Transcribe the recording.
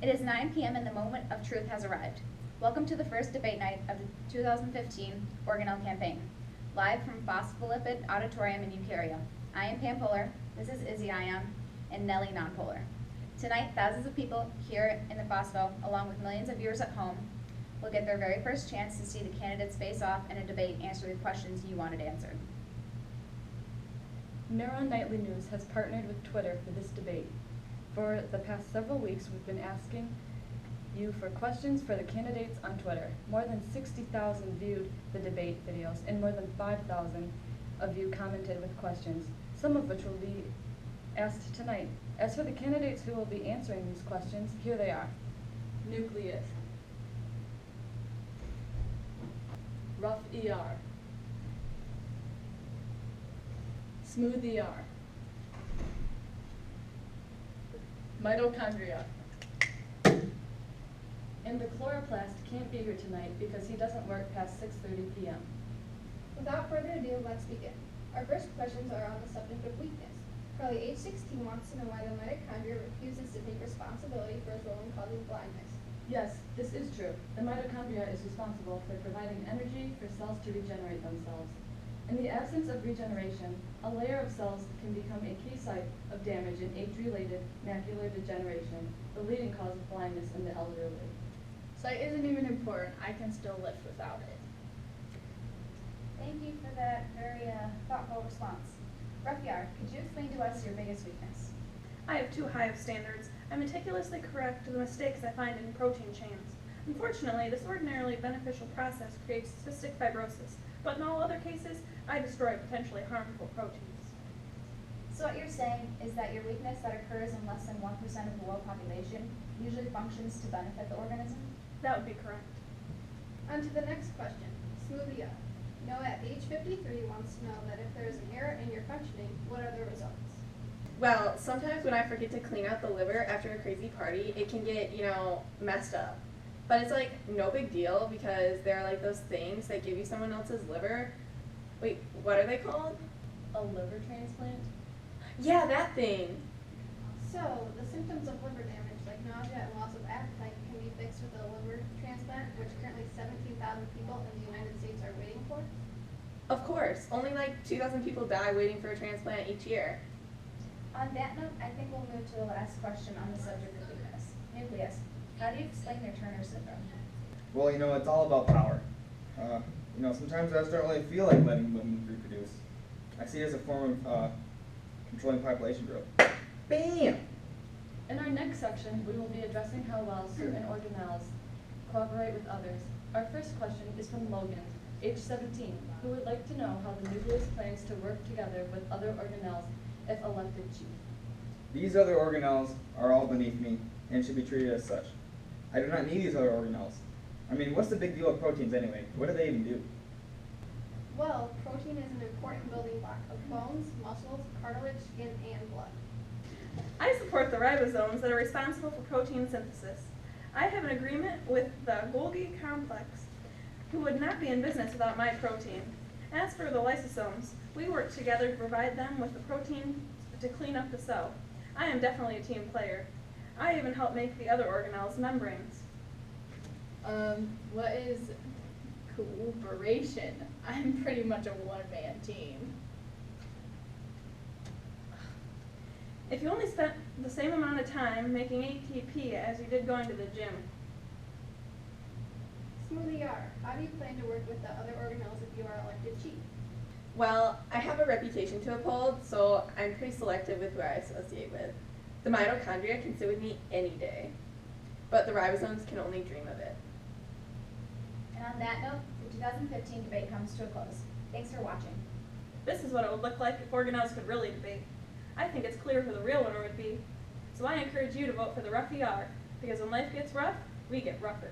It is 9 p.m. and the moment of truth has arrived. Welcome to the first debate night of the 2015 Organelle campaign, live from Phospholipid Auditorium in Eukarya. I am Pam Polar, this is Izzy Ion, and Nellie Nonpolar. Tonight, thousands of people here in the Phospho, along with millions of viewers at home, will get their very first chance to see the candidates face off in a debate answering the questions you wanted answered. Neuron Nightly News has partnered with Twitter for this debate. For the past several weeks, we've been asking you for questions for the candidates on Twitter. More than 60,000 viewed the debate videos, and more than 5,000 of you commented with questions, some of which will be asked tonight. As for the candidates who will be answering these questions, here they are. Nucleus. Rough ER. Smooth ER. Mitochondria. And the chloroplast can't be here tonight because he doesn't work past 6:30 p.m. Without further ado, let's begin. Our first questions are on the subject of weakness. Carly, age 16, wants to know why the mitochondria refuses to take responsibility for its role in causing blindness. Yes, this is true. The mitochondria is responsible for providing energy for cells to regenerate themselves. In the absence of regeneration, a layer of cells can become a key site of damage in age-related macular degeneration, the leading cause of blindness in the elderly. Sight isn't even important. I can still live without it. Thank you for that very thoughtful response. Ruffiar, could you explain to us your biggest weakness? I have too high of standards. I meticulously correct the mistakes I find in protein chains. Unfortunately, this ordinarily beneficial process creates cystic fibrosis, but in all other cases, I destroy potentially harmful proteins. So what you're saying is that your weakness that occurs in less than 1% of the world population usually functions to benefit the organism? That would be correct. On to the next question. Smoothie up. Noah at age 53 wants to know that if there is an error in your functioning, what are the results? Well, sometimes when I forget to clean out the liver after a crazy party, it can get, messed up. But it's like no big deal because there are like those things that give you someone else's liver. Wait, what are they called? A liver transplant? Yeah, that thing. So, the symptoms of liver damage, like nausea and loss of appetite, can be fixed with a liver transplant, which currently 17,000 people in the United States are waiting for? Of course. Only like 2,000 people die waiting for a transplant each year. On that note, I think we'll move to the last question on the subject of weakness. Nucleus, how do you explain your Turner syndrome? Well, it's all about power. Sometimes I just don't really feel like letting women reproduce. I see it as a form of controlling population growth. Bam! In our next section, we will be addressing how well certain organelles cooperate with others. Our first question is from Logan, age 17, who would like to know how the nucleus plans to work together with other organelles if elected chief. These other organelles are all beneath me and should be treated as such. I do not need these other organelles. I mean, what's the big deal with proteins anyway? What do they even do? Well, protein is an important building block of bones, muscles, cartilage, skin, and blood. I support the ribosomes that are responsible for protein synthesis. I have an agreement with the Golgi complex, who would not be in business without my protein. As for the lysosomes, we work together to provide them with the protein to clean up the cell. I am definitely a team player. I even help make the other organelles membranes. What is cooperation? I'm pretty much a one-man team. If you only spent the same amount of time making ATP as you did going to the gym. Smoothie R, how do you plan to work with the other organelles if you are elected chief? Well, I have a reputation to uphold, so I'm pretty selective with who I associate with. The mitochondria can sit with me any day, but the ribosomes can only dream of it. And on that note, the 2015 debate comes to a close. Thanks for watching. This is what it would look like if organelles could really debate. I think it's clear who the real winner would be. So I encourage you to vote for the rough ER, because when life gets rough, we get rougher.